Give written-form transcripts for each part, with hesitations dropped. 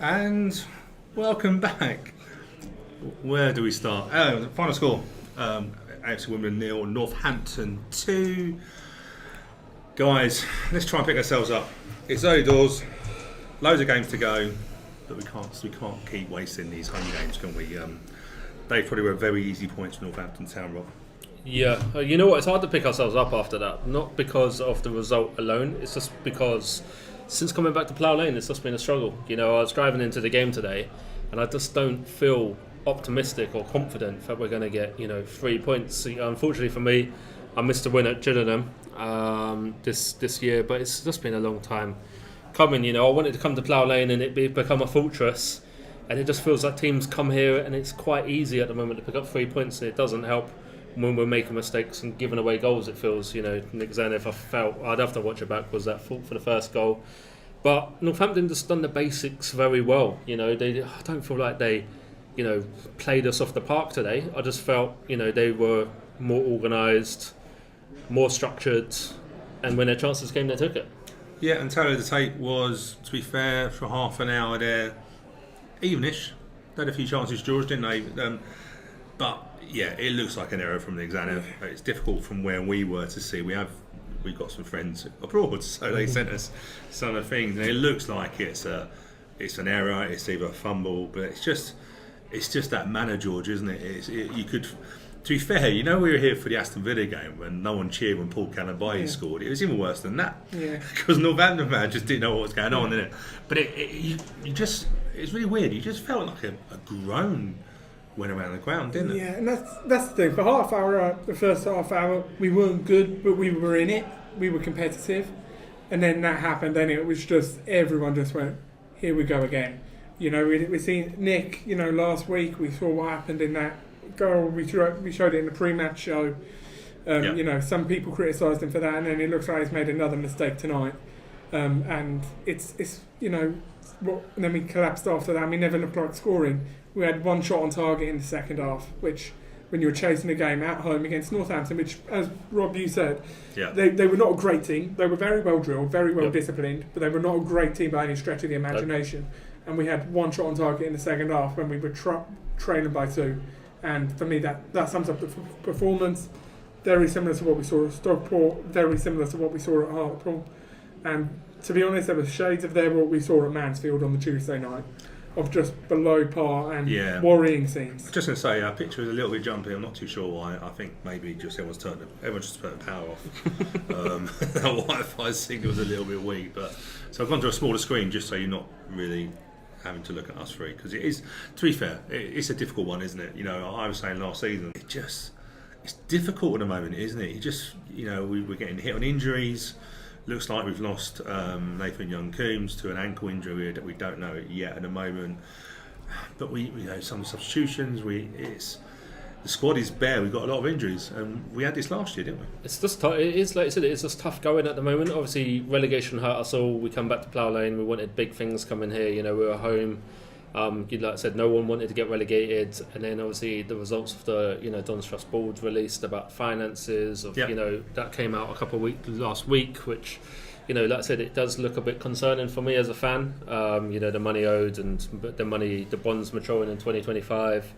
And welcome back. Where do we start? The final score. AFC Wimbledon 0, Northampton 2. Guys, let's try and pick ourselves up. It's early doors, loads of games to go, but we can't keep wasting these home games, can we? They probably were very easy points for Northampton Town, Rob. Yeah, you know what? It's hard to pick ourselves up after that. Not because of the result alone. It's just because since coming back to Plough Lane, it's just been a struggle. You know, I was driving into the game today, and I just don't feel optimistic or confident that we're going to get 3 points. Unfortunately for me, I missed a win at Gillingham this year, but it's just been a long time coming. I wanted to come to Plough Lane and it become a fortress, and it just feels like teams come here and it's quite easy at the moment to pick up 3 points, and it doesn't help when we're making mistakes and giving away goals. It feels, Nick Zanev, I felt I'd have to watch it back, was that fault for the first goal. But Northampton just done the basics very well. I don't feel like they played us off the park today. I just felt they were more organised, more structured, and when their chances came, they took it. Yeah, and Taylor the Tape was, to be fair, for half an hour there, evenish. They had a few chances, George, didn't they? But yeah, it looks like an error from Nick Zanev. It's difficult from where we were to see. We've got some friends abroad, so they sent us some of the things, and it looks like it's an error. It's either a fumble, but it's just that manner, George, isn't it? You could. To be fair, we were here for the Aston Villa game when no one cheered when Paul Canabaye scored. It was even worse than that. Yeah. Because Northampton fans just didn't know what was going on, didn't it? But it's really weird. You just felt like a groan went around the ground, didn't it? Yeah, and that's the thing. For half hour, the first half hour, we weren't good, but we were in it. We were competitive. And then that happened, and it was just, everyone just went, here we go again. We seen Nick, last week, we saw what happened in that goal. We showed it in the pre-match show. Some people criticised him for that, and then it looks like he's made another mistake tonight. And it's and then we collapsed after that, and we never looked like scoring. We had one shot on target in the second half, which, when you were chasing a game at home against Northampton, which, as Rob, you said, they were not a great team. They were very well drilled, very well disciplined, but they were not a great team by any stretch of the imagination. And we had one shot on target in the second half when we were trailing by 2. And for me, that sums up the performance. Very similar to what we saw at Stockport, very similar to what we saw at Hartlepool. And to be honest, there were shades of what we saw at Mansfield on the Tuesday night, of just below par and worrying scenes. I'm just going to say, our picture was a little bit jumpy. I'm not too sure why. I think maybe just everyone's just turned the power off. That Wi-Fi signal was a little bit weak, but so I've gone to a smaller screen just so you're not really having to look at us three, because it is, to be fair, it's a difficult one, isn't it? I was saying last season, it's difficult at the moment, isn't it? We're getting hit on injuries. Looks like we've lost Nathan Young-Coombs to an ankle injury that we don't know yet at the moment. But we some substitutions. The squad is bare. We've got a lot of injuries, and we had this last year, didn't we? It's just tough. It is, like I said, it's just tough going at the moment. Obviously, relegation hurt us all. We come back to Plough Lane. We wanted big things coming here. We were home. Like I said, no one wanted to get relegated, and then obviously the results of the Don's Trust board released about finances of that came out a couple of weeks last week, which like I said, it does look a bit concerning for me as a fan. The money owed and the bonds maturing in 2025.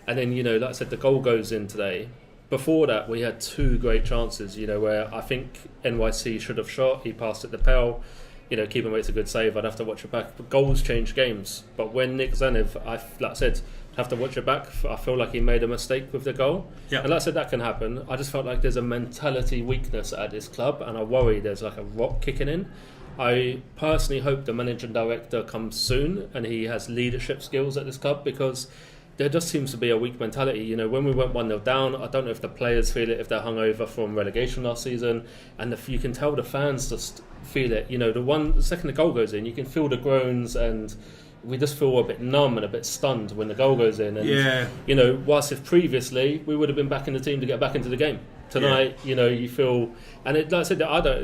And then, like I said, the goal goes in today. Before that, we had 2 great chances, where I think NYC should have shot. He passed it to Pell. Keeper makes a good save. I'd have to watch it back. But goals change games. But when Nick Zanev, like I said, have to watch it back. I feel like he made a mistake with the goal. Yeah. And like I said, that can happen. I just felt like there's a mentality weakness at this club, and I worry there's like a rock kicking in. I personally hope the managing director comes soon and he has leadership skills at this club, because there just seems to be a weak mentality. When we went 1-0 down, I don't know if the players feel it, if they're hungover from relegation last season, and you can tell the fans just feel it. The second the goal goes in, you can feel the groans, and we just feel a bit numb and a bit stunned when the goal goes in. And whilst if previously we would have been back in the team to get back into the game. Tonight, you feel, and like I said,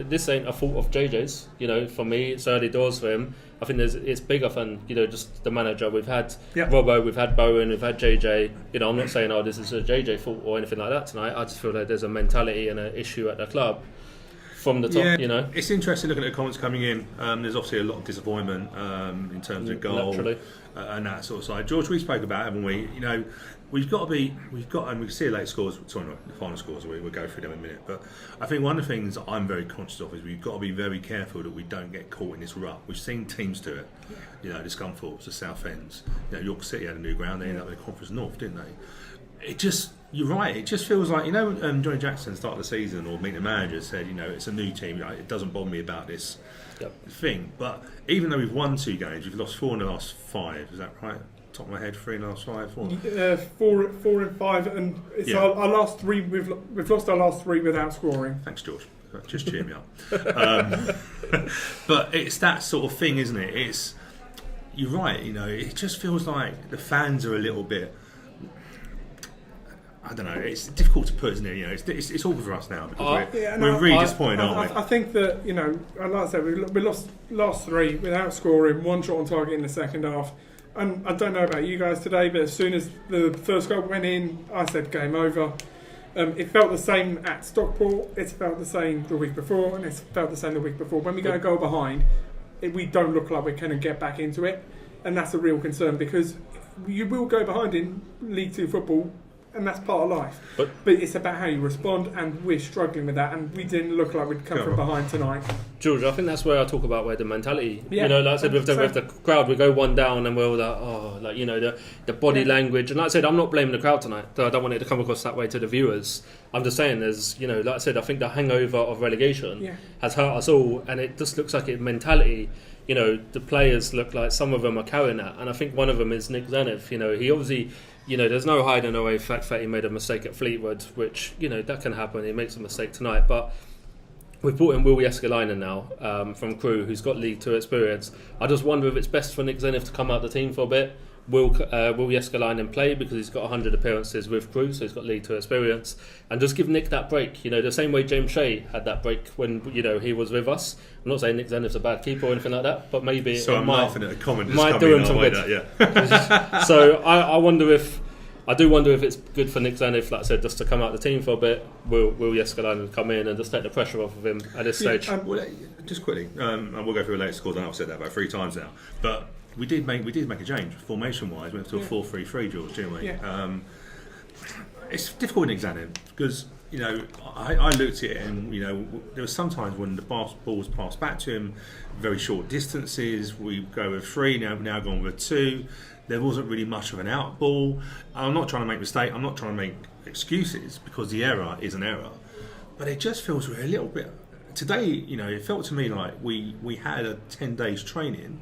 this ain't a fault of JJ's. For me, it's early doors for him. I think it's bigger than just the manager. We've had Robbo, we've had Bowen, we've had JJ. I'm not saying this is a JJ fault or anything like that tonight. I just feel like there's a mentality and an issue at the club from the top. It's interesting looking at the comments coming in. There's obviously a lot of disappointment in terms of goal and that sort of side. George, we spoke about, haven't we? We've got, and we can see the late scores, the final scores, we'll go through them in a minute. But I think one of the things that I'm very conscious of is we've got to be very careful that we don't get caught in this rut. We've seen teams do it. The Scunthorpes, the Southend's. York City had a new ground. They ended up in the Conference North, didn't they? You're right. It just feels like Johnny Jackson started the season or meeting the manager said it's a new team. It doesn't bother me about this thing. But even though we've won 2 games, we've lost 4 in the last 5. Is that right? Top of my head, 3 in the last 5. 4 and 5, and it's our last 3. We've lost our last 3 without scoring. Thanks, George. Just cheer me up. But it's that sort of thing, isn't it? You're right. It just feels like the fans are a little bit. I don't know. It's difficult to put, isn't it? It's all for us now because we're really disappointed, aren't we? I think that like I said, we lost last 3 without scoring, 1 shot on target in the second half. And I don't know about you guys today, but as soon as the first goal went in, I said game over. It felt the same at Stockport. It's felt the same the week before, and it's felt the same the week before. When we go a goal behind, we don't look like we're going to get back into it, and that's a real concern because you will go behind in League 2 football. And that's part of life. But it's about how you respond, and we're struggling with that. And we didn't look like we'd come from behind tonight. George, I think that's where I talk about where the mentality. Like I said, with the crowd, we go 1 down, and we're all like, the body language. And like I said, I'm not blaming the crowd tonight. I don't want it to come across that way to the viewers. I'm just saying, there's, like I said, I think the hangover of relegation has hurt us all, and it just looks like it mentality. The players look like some of them are carrying that, and I think one of them is Nick Zanev. He obviously. There's no hiding away the fact that he made a mistake at Fleetwood, which, that can happen. He makes a mistake tonight. But we've brought in Will Jeskalainen now from Crewe, who's got League 2 experience. I just wonder if it's best for Nick Zanev to come out of the team for a bit. Will Jeskalainen play because he's got 100 appearances with Crewe, so he's got League 2 experience, and just give Nick that break. The same way James Shea had that break when he was with us. I'm not saying Nick Zanev's a bad keeper or anything like that, but maybe I'm laughing at a comment that's might do him some good. So I wonder if it's good for Nick Zanev, like I said, just to come out of the team for a bit. Will Jeskalainen come in and just take the pressure off of him at this stage? Just quickly, and we'll go through the latest scores. I've said that about 3 times now, but. We did make a change formation-wise. We went to a 4-3-3, George, didn't we? Yeah. It's difficult in Zanev because I looked at it and there was sometimes when the ball was passed back to him, very short distances. We go with 3 now gone with 2. There wasn't really much of an out ball. I'm not trying to make mistakes. I'm not trying to make excuses because the error is an error, but it just feels a little bit. Today, it felt to me like we had a 10 days training.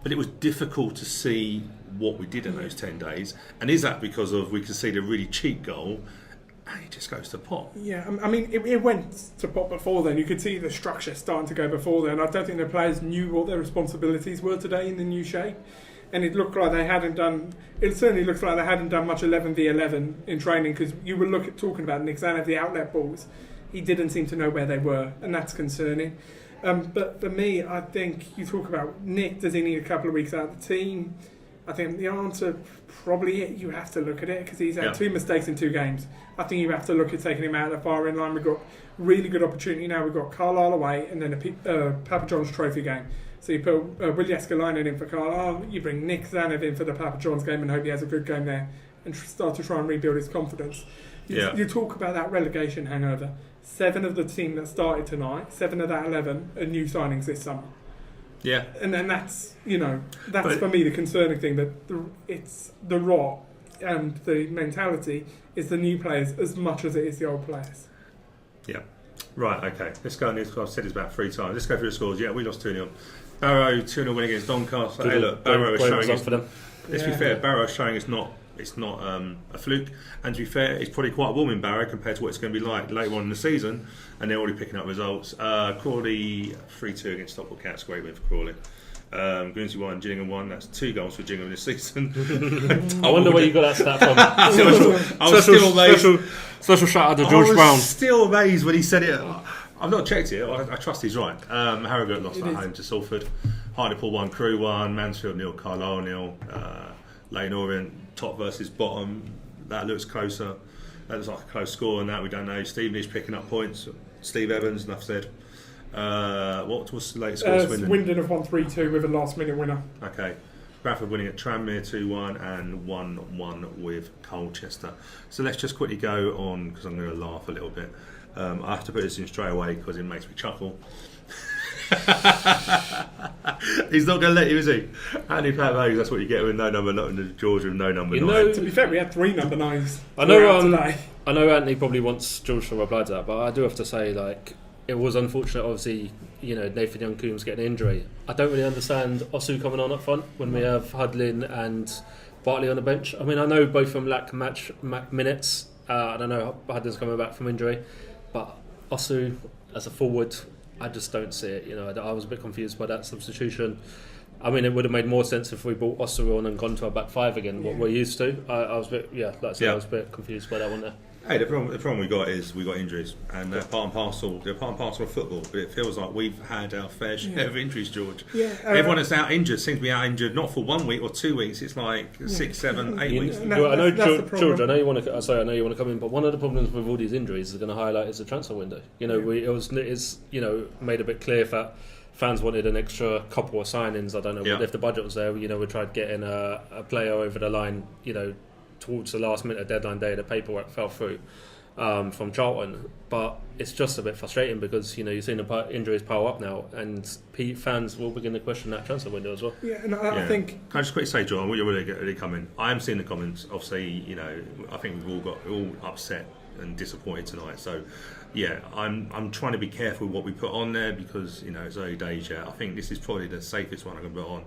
But it was difficult to see what we did in those 10 days. And is that because we conceded a really cheap goal and it just goes to pot? Yeah, I mean, it went to pot before then. You could see the structure starting to go before then. I don't think the players knew what their responsibilities were today in the new shape. And it looked like it certainly looks like they hadn't done much 11v11 in training because you were talking about Nick Zanev, the outlet balls. He didn't seem to know where they were, and that's concerning. But for me, I think you talk about Nick, does he need a couple of weeks out of the team? I think the answer probably you have to look at it because he's had 2 mistakes in 2 games. I think you have to look at taking him out of the far end line. We've got really good opportunity now. We've got Carlisle away and then a Papa John's Trophy game. So you put Will Jeskalainen in for Carlisle, you bring Nick Zanev in for the Papa John's game and hope he has a good game there and start to try and rebuild his confidence. You talk about that relegation hangover. 7 of the team that started tonight, 7 of that 11 are new signings this summer. Yeah. And then that's for me the concerning thing, that it's the rot and the mentality is the new players as much as it is the old players. Yeah. Right, okay. Let's go on this. I've said this about 3 times. Let's go through the scores. Yeah, we lost 2-0. Barrow 2-0 win against Doncaster. Hey, look, Barrow is showing us. Let's be fair, Barrow is showing it's not a fluke, and to be fair, it's probably quite warm in Barrow compared to what it's going to be like later on in the season, and they're already picking up results. Crawley 3-2 against Stockport Cats, great win for Crawley. Guernsey 1, Gillingham 1. That's 2 goals for Gillingham this season. I wonder where you got that stat from. I was still amazed. Special shout out to George Brown. I was still amazed when he said it. I've not checked it. I trust he's right. Harrogate lost at home to Salford. Hartlepool 1, Crewe 1, Mansfield 0, Carlisle 0. Leyton Orient, top versus bottom. That looks closer. That looks like a close score, and that we don't know. Stevenage picking up points. Steve Evans, enough said. What was the latest score? Swindon have won 3-2 with a last-minute winner. Okay. Bradford winning at Tranmere 2-1 and 1-1 with Colchester. So let's just quickly go on, because I'm going to laugh a little bit. I have to put this in straight away because it makes me chuckle. He's not going to let you, is he? Andy Pat, that's what you get with no number 9, George with no number 9. To be fair, we had 3 number 9s. I know Anthony probably wants George to reply to that, but I do have to say, like, it was unfortunate, obviously, Nathan Young-Coombs getting an injury. I don't really understand Osu coming on up front when we have Hudlin and Bartley on the bench. I mean, I know both of them lack match minutes. I don't know Hudlin's coming back from injury, but Osu as a forward, I just don't see it. I was a bit confused by that substitution. I mean, it would have made more sense if we brought Osu on and gone to a back 5 again, what we're used to. I was a bit, I was a bit confused by that one there. Hey, the problem we got is we got injuries, and they're part and parcel of football. But it feels like we've had our fair share of injuries, George. Yeah, everyone that's out injured seems to be out injured not for 1 week or 2 weeks. It's like 6, 7, 8 weeks. I know, George. I know you want to come in, but one of the problems with all these injuries is going to highlight is the transfer window. It's made a bit clear that fans wanted an extra couple of signings. I don't know if the budget was there. We tried getting a player over the line. Towards the last minute of deadline day, the paperwork fell through from Charlton, but it's just a bit frustrating because you're seeing the injuries pile up now, and fans will begin to question that transfer window as well. Yeah, and I think. Can I just quickly say, John, what you're really coming? I am seeing the comments. Obviously, I think we've all upset and disappointed tonight. So, yeah, I'm trying to be careful with what we put on there because it's early days yet. I think this is probably the safest one I can put on.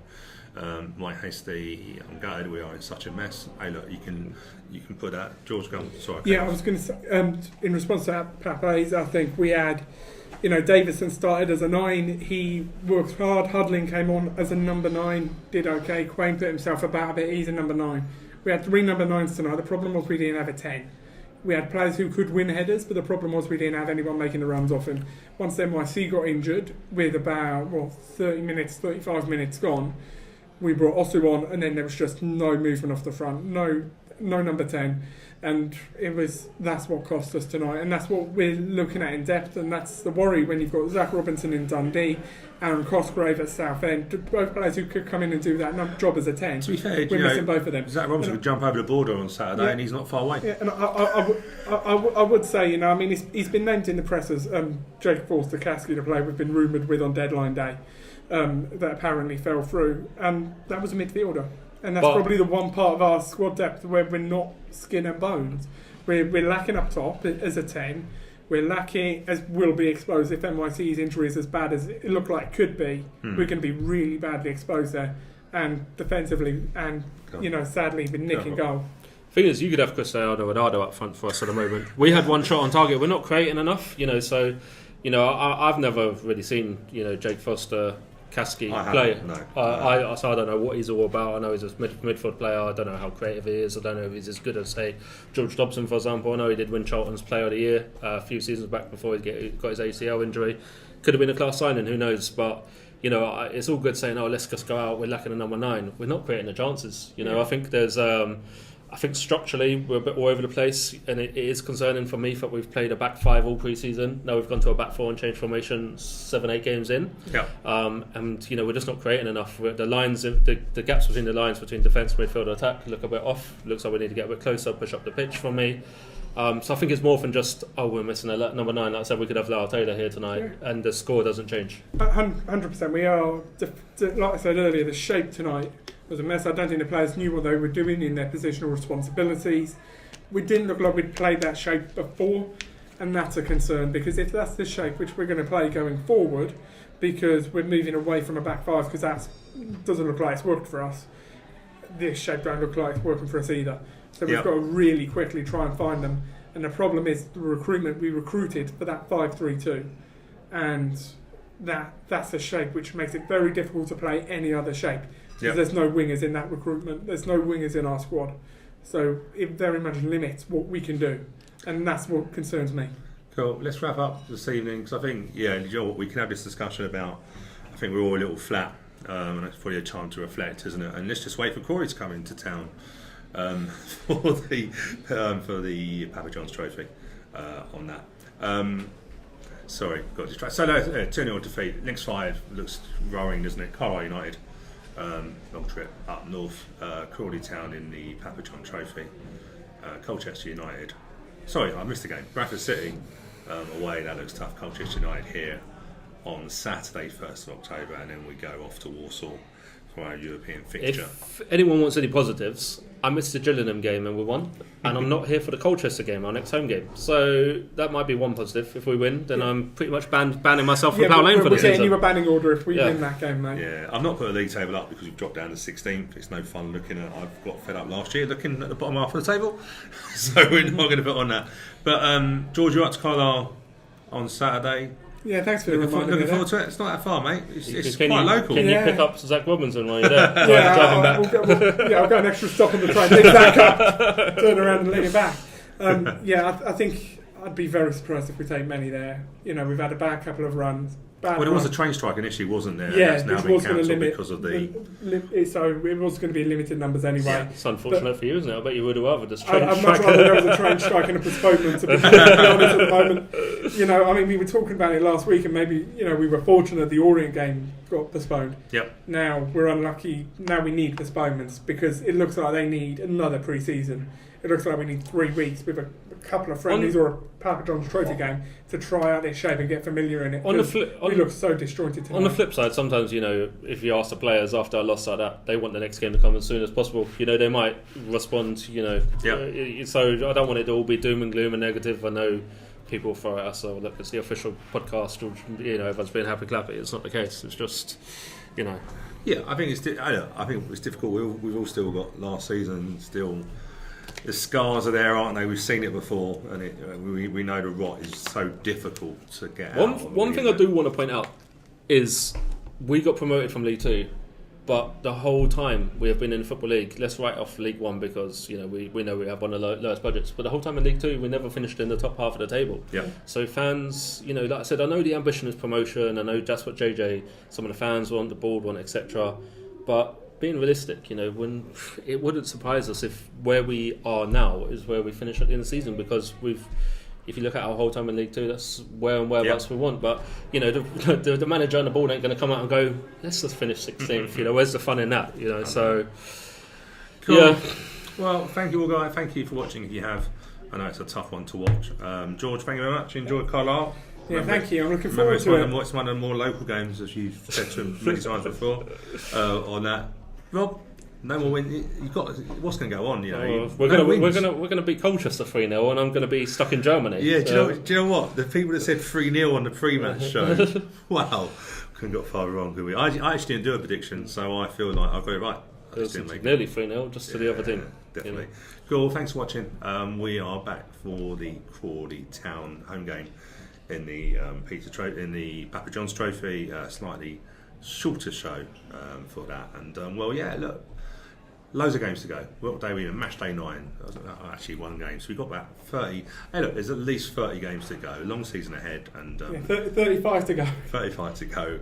Mike Hasty, I'm gutted we are in such a mess. Hey, look, you can put that. George, go on. Sorry. Yeah, I was going to say, in response to that, Papa's, I think we had, Davison started as a 9. He worked hard. Hudlin came on as a number 9, did okay. Quain put himself about a bit. He's a number 9. We had 3 number 9s tonight. The problem was we didn't have a 10. We had players who could win headers, but the problem was we didn't have anyone making the runs off him. Once NYC got injured, with about 35 minutes gone, we brought Osu on, and then there was just no movement off the front, no number 10, and that's what cost us tonight, and that's what we're looking at in depth, and that's the worry when you've got Zach Robinson in Dundee, Aaron Cosgrave at Southend, both players who could come in and do that job as a 10. To be fair, we're missing both of them. Zach Robinson could jump over the border on Saturday, and he's not far away. Yeah, and I would say, he's been named in the press as Jake Forster-Caskey, the player we've been rumoured with on deadline day. That apparently fell through, and that was a midfielder, and that's probably the one part of our squad depth where we're not skin and bones. We're lacking up top as a 10. We're lacking, as will be exposed if NYC's injury is as bad as it looked like it could be. We're going to be really badly exposed there, and defensively, and sadly, with Nick and goal. Thing is, you could have Cristiano Ronaldo up front for us at the moment. We had one shot on target. We're not creating enough, so I've never really seen Jake Foster. Kasky play. No. I don't know what he's all about. I know he's a midfield player. I don't know how creative he is. I don't know if he's as good as, say, George Dobson, for example. I know he did win Charlton's Player of the Year a few seasons back before he got his ACL injury. Could have been a class signing, who knows? But it's all good saying, let's just go out. We're lacking a number 9. We're not creating the chances. I think there's. I think structurally we're a bit all over the place, and it is concerning for me that we've played a back 5 all pre-season. Now we've gone to a back 4 and changed formation 7-8 games in. Yeah. And we're just not creating enough. The lines, the gaps between the lines between defence, midfield, and attack look a bit off. Looks like we need to get a bit closer, push up the pitch for me. So I think it's more than just we're missing a number 9. Like I said, we could have Lau Taylor here tonight, and the score doesn't change. 100%. We are, like I said earlier, the shape tonight was a mess. I don't think the players knew what they were doing in their positional responsibilities. We didn't look like we'd played that shape before, and that's a concern, because if that's the shape which we're going to play going forward, because we're moving away from a back 5, because that doesn't look like it's worked for us, this shape don't look like it's working for us either. So we've got to really quickly try and find them. And the problem is the recruitment. We recruited for that 5-3-2, and that's a shape which makes it very difficult to play any other shape. Because there's no wingers in that recruitment. There's no wingers in our squad. So it very much limits what we can do. And that's what concerns me. Cool. Let's wrap up this evening, because I think, we can have this discussion about, I think we're all a little flat, and it's probably a time to reflect, isn't it? And let's just wait for Corey to come into town for the Papa John's Trophy on that. Sorry, got distracted. So, no, 2-0 defeat. Next 5 looks rolling, doesn't it? Carlisle United, long trip up north. Crawley Town in the Papa John Trophy. Colchester United. Sorry, I missed the game. Bradford City away. That looks tough. Colchester United here on Saturday, 1st of October, and then we go off to Warsaw for our European fixture. If anyone wants any positives, I missed the Gillingham game and we won, and I'm not here for the Colchester game, our next home game. So that might be one positive. If we win, then I'm pretty much banning myself from Plough Lane for the season. We're getting you a banning order if we win that game, mate. Yeah, I've not put a league table up because we've dropped down to 16th. It's no fun looking at. I've got fed up last year looking at the bottom half of the table, so we're not going to put on that. But George, you're up to Carlisle on Saturday. Yeah, thanks for the reminder. Looking forward to it. It's not that far, mate. It's quite you, local. Can you pick up Zach Robinson while you're there? Driving back. I'll go an extra stop on the train, pick Zach up, turn around and let you back. I think I'd be very surprised if we take many there. You know, we've had a bad couple of runs. There was a train strike initially, wasn't there? Yeah, that's now which been was going to cancelled limit because of the. So it was going to be limited numbers anyway. Yeah. It's unfortunate for you, isn't it? I bet you would have rather this train I'd strike. much rather there was a train strike and a postponement, to be honest, at the moment. You know, I mean, we were talking about it last week, and maybe, you know, we were fortunate the Orient game got postponed. Yep. Now we're unlucky. Now we need postponements because it looks like they need another pre-season. It looks like we need 3 weeks with a couple of friendlies or a Papa John's Trophy game to try out their shape and get familiar in it. We look so disjointed tonight. On the flip side, sometimes, you know, if you ask the players after a loss like that, they want the next game to come as soon as possible. You know, they might respond, you know. Yep. So I don't want it to all be doom and gloom and negative. I know people throw at us, so look, it's the official podcast, you know, everyone's being happy clappy. It's not the case. It's just, you know. Yeah, I think it's difficult. We've all still got last season still. The scars are there, aren't they? We've seen it before, and we know the rot is so difficult to get out. One thing I do want to point out is we got promoted from League 2, but the whole time we have been in the Football League, let's write off League 1 because, you know, we know we have one of the lowest budgets, but the whole time in League 2 we never finished in the top half of the table. Yeah. So fans, you know, like I said, I know the ambition is promotion, I know that's what JJ, some of the fans want, the board want, etc. But being realistic, you know, when it wouldn't surprise us if where we are now is where we finish at the end of the season, because if you look at our whole time in League 2, that's whereabouts we want. But, you know, the manager and the board ain't going to come out and go, let's just finish 16th. You know, where's the fun in that? You know, so cool. Yeah. Well, thank you all, guys. Thank you for watching. If you have, I know it's a tough one to watch. George, thank you very much. Enjoyed Carlisle. Yeah, thank you. I'm looking forward to it. It's one of the more local games, as you've said to him many times before. On that, Rob, no more win. You've got what's going to go on? You know, we're going to beat Colchester 3-0, and I'm going to be stuck in Germany. Yeah, do you know what? The people that said 3-0 on the pre-match show, wow, couldn't got far wrong, could we? I actually didn't do a prediction, so I feel like I got it right. It was nearly 3-0, just to the other team. Definitely. You know. Cool. Thanks for watching. We are back for the Crawley Town home game in the Papa John's Trophy. Slightly shorter show for that, and look, loads of games to go. What day are we in? Match day 9. Actually, one game, so we've got about 30. Hey, look, there's at least 30 games to go. Long season ahead, and 35 to go. 35 to go.